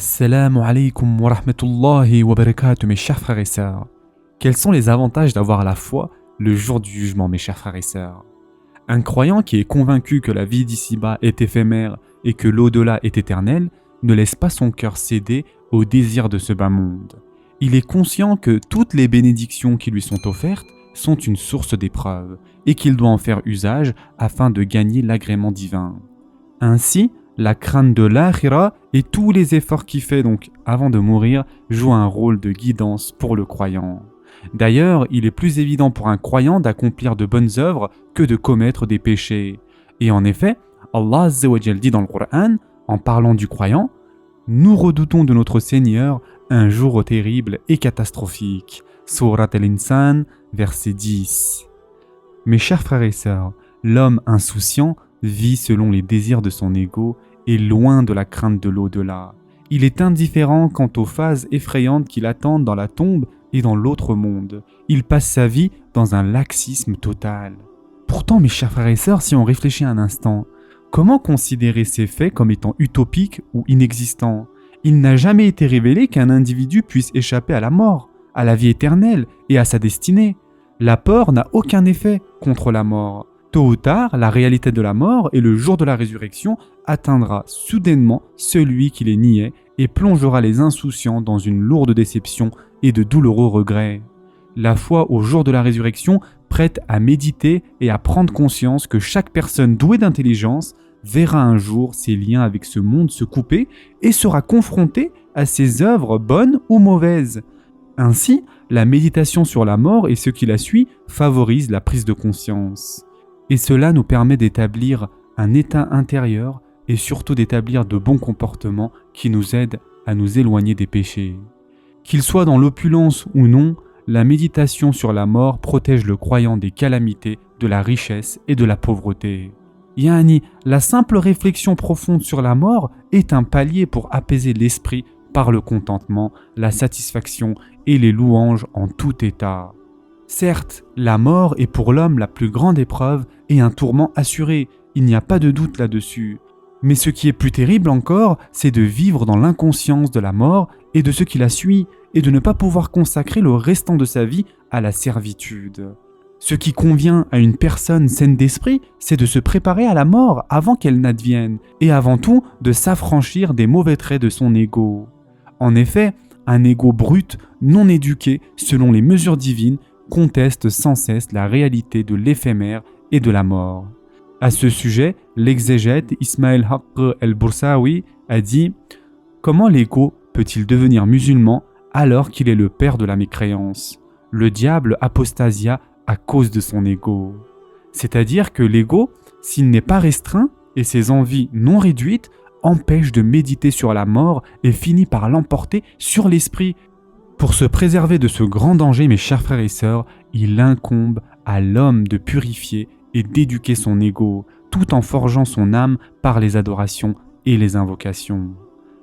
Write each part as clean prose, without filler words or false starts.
Assalamu alaikum wa rahmatullahi wa barakatuh, mes chers frères et sœurs. Quels sont les avantages d'avoir la foi le jour du jugement, mes chers frères et sœurs? Un croyant qui est convaincu que la vie d'ici-bas est éphémère et que l'au-delà est éternel ne laisse pas son cœur céder au désir de ce bas monde. Il est conscient que toutes les bénédictions qui lui sont offertes sont une source d'épreuve et qu'il doit en faire usage afin de gagner l'agrément divin. Ainsi, la crainte de l'akhira et tous les efforts qu'il fait donc avant de mourir jouent un rôle de guidance pour le croyant. D'ailleurs, il est plus évident pour un croyant d'accomplir de bonnes œuvres que de commettre des péchés. Et en effet, Allah Azza wa Jal dit dans le Coran, en parlant du croyant, « Nous redoutons de notre Seigneur un jour terrible et catastrophique. » Surat Al-Insan, verset 10. Mes chers frères et sœurs, l'homme insouciant vit selon les désirs de son ego et loin de la crainte de l'au-delà. Il est indifférent quant aux phases effrayantes qui l'attendent dans la tombe et dans l'autre monde. Il passe sa vie dans un laxisme total. Pourtant, mes chers frères et sœurs, si on réfléchit un instant, comment considérer ces faits comme étant utopiques ou inexistants? Il n'a jamais été révélé qu'un individu puisse échapper à la mort, à la vie éternelle et à sa destinée. La peur n'a aucun effet contre la mort. Tôt ou tard, la réalité de la mort et le jour de la résurrection atteindra soudainement celui qui les niait et plongera les insouciants dans une lourde déception et de douloureux regrets. La foi au jour de la résurrection prête à méditer et à prendre conscience que chaque personne douée d'intelligence verra un jour ses liens avec ce monde se couper et sera confrontée à ses œuvres bonnes ou mauvaises. Ainsi, la méditation sur la mort et ce qui la suit favorise la prise de conscience. Et cela nous permet d'établir un état intérieur et surtout d'établir de bons comportements qui nous aident à nous éloigner des péchés. Qu'il soit dans l'opulence ou non, la méditation sur la mort protège le croyant des calamités, de la richesse et de la pauvreté. Yani, la simple réflexion profonde sur la mort est un palier pour apaiser l'esprit par le contentement, la satisfaction et les louanges en tout état. Certes, la mort est pour l'homme la plus grande épreuve et un tourment assuré, il n'y a pas de doute là-dessus. Mais ce qui est plus terrible encore, c'est de vivre dans l'inconscience de la mort et de ce qui la suit, et de ne pas pouvoir consacrer le restant de sa vie à la servitude. Ce qui convient à une personne saine d'esprit, c'est de se préparer à la mort avant qu'elle n'advienne, et avant tout de s'affranchir des mauvais traits de son ego. En effet, un ego brut, non éduqué, selon les mesures divines, conteste sans cesse la réalité de l'éphémère et de la mort. À ce sujet, l'exégète Ismaël Haqq el-Boursaoui a dit « Comment l'ego peut-il devenir musulman alors qu'il est le père de la mécréance? Le diable apostasia à cause de son ego. » C'est-à-dire que l'ego, s'il n'est pas restreint et ses envies non réduites, empêche de méditer sur la mort et finit par l'emporter sur l'esprit. Pour se préserver de ce grand danger, mes chers frères et sœurs, il incombe à l'homme de purifier et d'éduquer son ego, tout en forgeant son âme par les adorations et les invocations.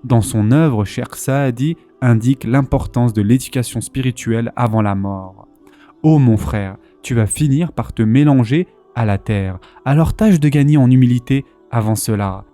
Dans son œuvre, Cheikh Saadi indique l'importance de l'éducation spirituelle avant la mort. « Ô mon frère, tu vas finir par te mélanger à la terre, alors tâche de gagner en humilité avant cela. »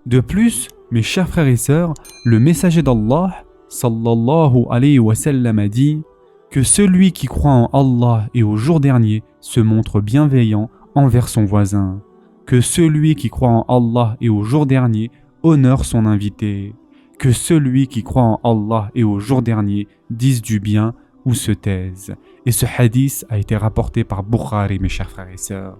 De plus, mes chers frères et sœurs, le messager d'Allah sallallahu alayhi wa sallam a dit que celui qui croit en Allah et au jour dernier se montre bienveillant envers son voisin, que celui qui croit en Allah et au jour dernier honore son invité, que celui qui croit en Allah et au jour dernier dise du bien ou se taise. Et ce hadith a été rapporté par Bukhari, mes chers frères et sœurs.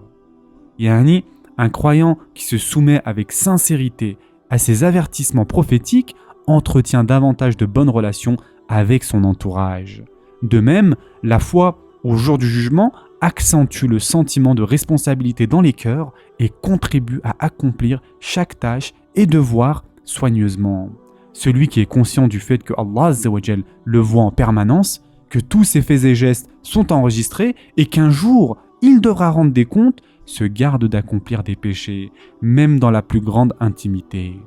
Yani, un croyant qui se soumet avec sincérité à ces avertissements prophétiques entretient davantage de bonnes relations avec son entourage. De même, la foi au jour du jugement accentue le sentiment de responsabilité dans les cœurs et contribue à accomplir chaque tâche et devoir soigneusement. Celui qui est conscient du fait que Allah Azza wa Jal le voit en permanence, que tous ses faits et gestes sont enregistrés et qu'un jour il devra rendre des comptes, se garde d'accomplir des péchés, même dans la plus grande intimité.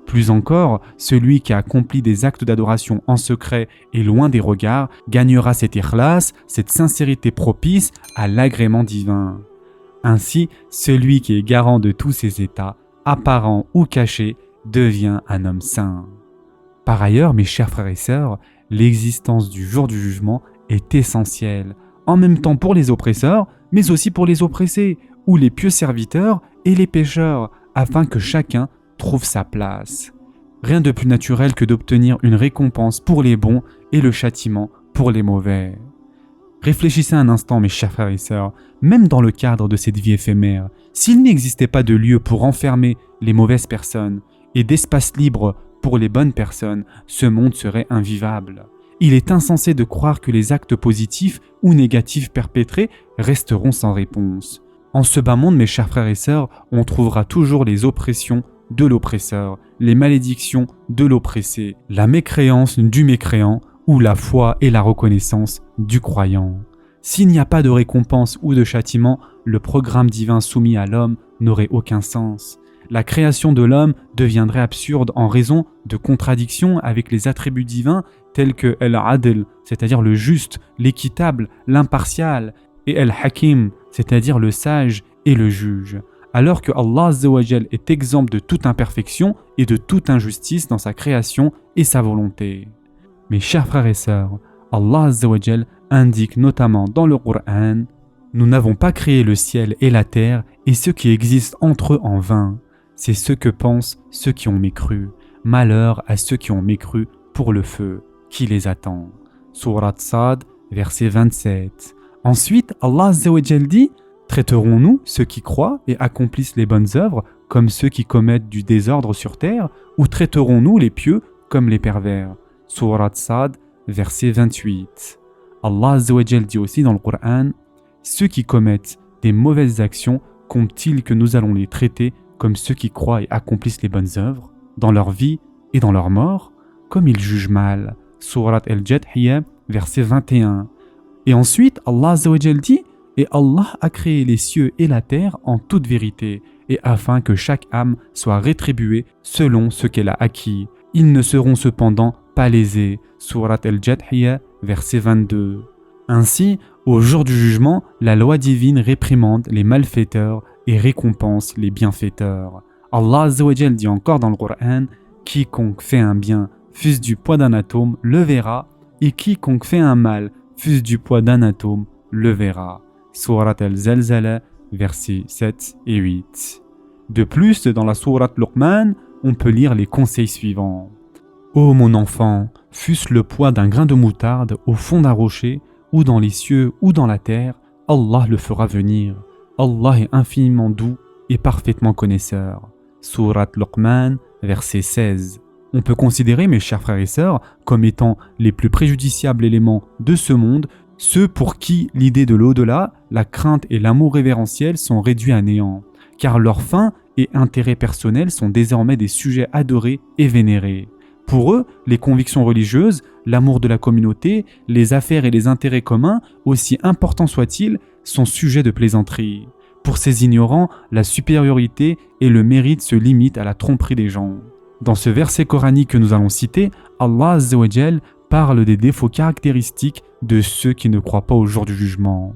Plus encore, celui qui accomplit des actes d'adoration en secret et loin des regards gagnera cet ikhlas, cette sincérité propice à l'agrément divin. Ainsi, celui qui est garant de tous ces états, apparents ou cachés, devient un homme saint. Par ailleurs, mes chers frères et sœurs, l'existence du jour du jugement est essentielle, en même temps pour les oppresseurs, mais aussi pour les oppressés, ou les pieux serviteurs et les pécheurs, afin que chacun trouve sa place. Rien de plus naturel que d'obtenir une récompense pour les bons et le châtiment pour les mauvais. Réfléchissez un instant, mes chers frères et sœurs, même dans le cadre de cette vie éphémère, s'il n'existait pas de lieu pour enfermer les mauvaises personnes et d'espace libre pour les bonnes personnes, ce monde serait invivable. Il est insensé de croire que les actes positifs ou négatifs perpétrés resteront sans réponse. En ce bas monde, mes chers frères et sœurs, on trouvera toujours les oppressions de l'oppresseur, les malédictions de l'oppressé, la mécréance du mécréant ou la foi et la reconnaissance du croyant. S'il n'y a pas de récompense ou de châtiment, le programme divin soumis à l'homme n'aurait aucun sens. La création de l'homme deviendrait absurde en raison de contradictions avec les attributs divins tels que El-Adl, c'est-à-dire le juste, l'équitable, l'impartial, et El-Hakim, c'est-à-dire le sage et le juge. Alors que Allah Azza wa Jal est exempt de toute imperfection et de toute injustice dans sa création et sa volonté. Mes chers frères et sœurs, Allah Azza wa Jal indique notamment dans le Coran « Nous n'avons pas créé le ciel et la terre et ce qui existe entre eux en vain. C'est ce que pensent ceux qui ont mécru. Malheur à ceux qui ont mécru pour le feu qui les attend. » Sourate Sad, verset 27. Ensuite, Allah Azza wa Jal dit « Traiterons-nous ceux qui croient et accomplissent les bonnes œuvres comme ceux qui commettent du désordre sur terre ou traiterons-nous les pieux comme les pervers ?» Sourate Sad, verset 28. Allah Azza wa Jal dit aussi dans le Coran « Ceux qui commettent des mauvaises actions, comptent-ils que nous allons les traiter comme ceux qui croient et accomplissent les bonnes œuvres, dans leur vie et dans leur mort, comme ils jugent mal ?» Sourate Al-Jathiyah, verset 21. Et ensuite, Allah Azza wa Jal dit « Et Allah a créé les cieux et la terre en toute vérité, et afin que chaque âme soit rétribuée selon ce qu'elle a acquis. Ils ne seront cependant pas lésés. » Sourate Al-Jathiyah, verset 22. Ainsi, au jour du jugement, la loi divine réprimande les malfaiteurs et récompense les bienfaiteurs. Allah Azza wa Jal dit encore dans le Coran « Quiconque fait un bien, fût-ce du poids d'un atome, le verra, et quiconque fait un mal, fût-ce du poids d'un atome, le verra. » Sourate Al-Zalzala, versets 7 et 8. De plus, dans la sourate Luqman, on peut lire les conseils suivants. « Ô mon enfant, fût-ce le poids d'un grain de moutarde au fond d'un rocher, ou dans les cieux ou dans la terre, Allah le fera venir. Allah est infiniment doux et parfaitement connaisseur. » Sourate Luqman, verset 16. On peut considérer, mes chers frères et sœurs, comme étant les plus préjudiciables éléments de ce monde, ceux pour qui l'idée de l'au-delà, la crainte et l'amour révérentiel sont réduits à néant, car leurs fins et intérêts personnels sont désormais des sujets adorés et vénérés. Pour eux, les convictions religieuses, l'amour de la communauté, les affaires et les intérêts communs, aussi importants soient-ils, sont sujets de plaisanterie. Pour ces ignorants, la supériorité et le mérite se limitent à la tromperie des gens. Dans ce verset coranique que nous allons citer, Allah Azza wa Jal parle des défauts caractéristiques de ceux qui ne croient pas au jour du jugement.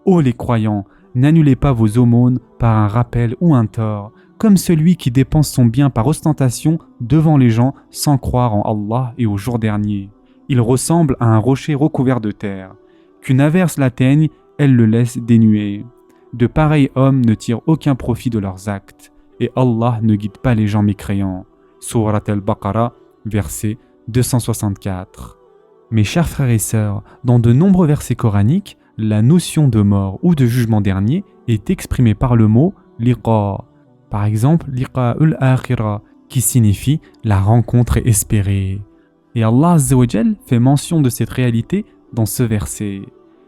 Ô les croyants, n'annulez pas vos aumônes par un rappel ou un tort, comme celui qui dépense son bien par ostentation devant les gens sans croire en Allah et au jour dernier. Il ressemble à un rocher recouvert de terre. Qu'une averse l'atteigne, elle le laisse dénué. De pareils hommes ne tirent aucun profit de leurs actes, et Allah ne guide pas les gens mécréants. Surat al-Baqarah, verset 264. Mes chers frères et sœurs, dans de nombreux versets coraniques, la notion de mort ou de jugement dernier est exprimée par le mot liqa. Par exemple, liqa'ul akhira, qui signifie la rencontre espérée. Et Allah Azza wa Jal fait mention de cette réalité dans ce verset.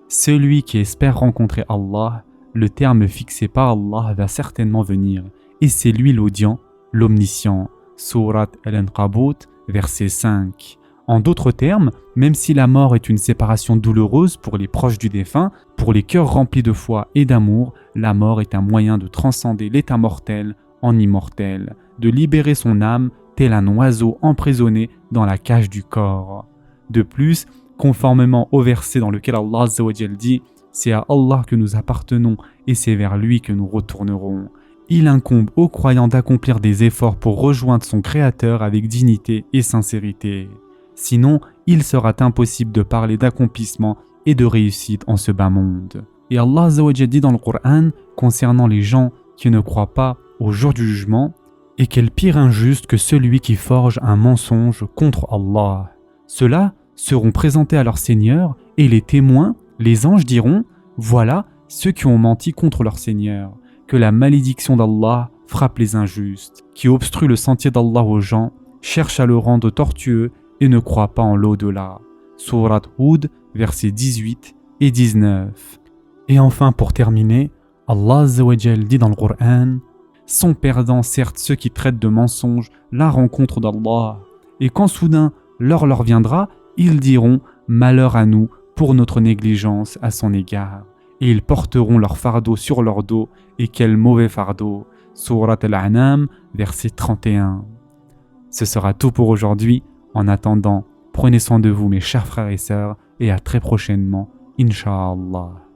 Celui qui espère rencontrer Allah, le terme fixé par Allah va certainement venir, et c'est lui l'audient, l'omniscient. Surat Al-Ankabut, verset 5. En d'autres termes, même si la mort est une séparation douloureuse pour les proches du défunt, pour les cœurs remplis de foi et d'amour, la mort est un moyen de transcender l'état mortel en immortel, de libérer son âme tel un oiseau emprisonné dans la cage du corps. De plus, conformément au verset dans lequel Allah Azza wa Jal dit « C'est à Allah que nous appartenons et c'est vers lui que nous retournerons » Il incombe au croyant d'accomplir des efforts pour rejoindre son Créateur avec dignité et sincérité. Sinon, il sera impossible de parler d'accomplissement et de réussite en ce bas monde. Et Allah Azza wa Jalla dit dans le Coran concernant les gens qui ne croient pas au jour du jugement, et quel pire injuste que celui qui forge un mensonge contre Allah. Ceux-là seront présentés à leur Seigneur et les témoins, les anges diront « Voilà ceux qui ont menti contre leur Seigneur, que la malédiction d'Allah frappe les injustes, qui obstruent le sentier d'Allah aux gens, cherchent à le rendre tortueux et ne croient pas en l'au-delà. » Surat Hud, versets 18 et 19. Et enfin, pour terminer, Allah Azza wa Jal dit dans le Coran « Sont perdants certes ceux qui traitent de mensonges la rencontre d'Allah, et quand soudain l'heure leur viendra, ils diront « Malheur à nous pour notre négligence à son égard. » Et ils porteront leur fardeau sur leur dos, et quel mauvais fardeau. Surat Al-An'am, verset 31. Ce sera tout pour aujourd'hui. En attendant, prenez soin de vous mes chers frères et sœurs, et à très prochainement, Inch'Allah.